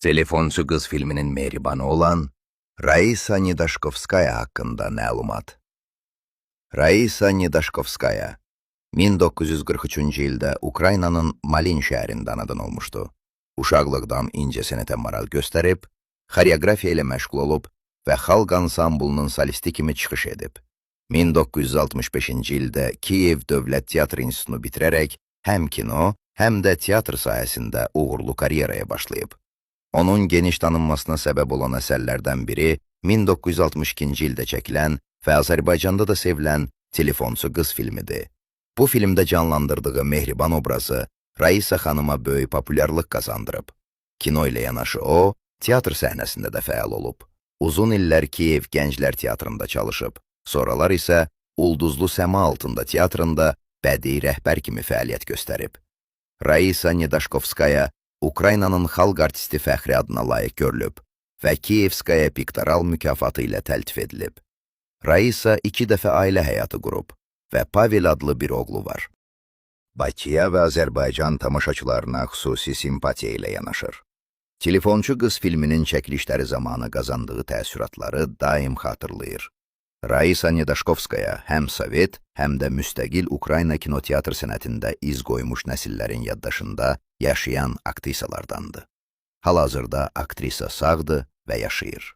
Telefonçu Qız filminin mehribanı olan Raisa Nidaşkovskaya hakkında məlumat. Raisa Nidaşkovskaya 1943-cü ildə Ukraynanın Malin şəhərində anadan olmuşdu. Uşaqlıqdan incəsənətə maral göstərib, xoreografiya ilə məşğul olub və xalq ansamblının solisti kimi çıxış edib. 1965-ci ildə Kiyev Dövlət Teatr İnstitutunu bitirərək həm kino, həm də teatr sahəsində uğurlu karyeraya başlayıb. Onun geniş tanınmasına səbəb olan əsərlərdən biri 1962-ci ildə çəkilən və Azərbaycanda da sevilən Telefonçu Qız filmidir. Bu filmdə canlandırdığı mehriban obrazı Raisa xanıma böyük populyarlıq qazandırıb. Kino ilə yanaşı o, teatr səhnəsində də fəal olub. Uzun illər Kiyev Gənclər Teatrında çalışıb. Sonralar isə Ulduzlu Səma Altında teatrında bədii rəhbər kimi fəaliyyət göstərib. Raisa Nidaşkovskaya Ukraynanın xalq artisti fəxri adına layiq görülüb və Kiyevskaya Piktoral mükafatı ilə təltif edilib. Raisa 2 dəfə ailə həyatı qurub və Pavel adlı bir oğlu var. Bakıya və Azərbaycan tamaşaçılarına xüsusi simpatiya ilə yanaşır. Telefonçu Qız filminin çəkilişləri zamanı qazandığı təəssüratları daim xatırlayır. Raisa Nidaşkovskaya həm Sovet, həm də müstəqil Ukrayna kinoteatr sənətində iz qoymuş nəsillərin yaddaşında yaşayan aktrisalardandır. Hal-hazırda aktrisa sağdır və yaşayır.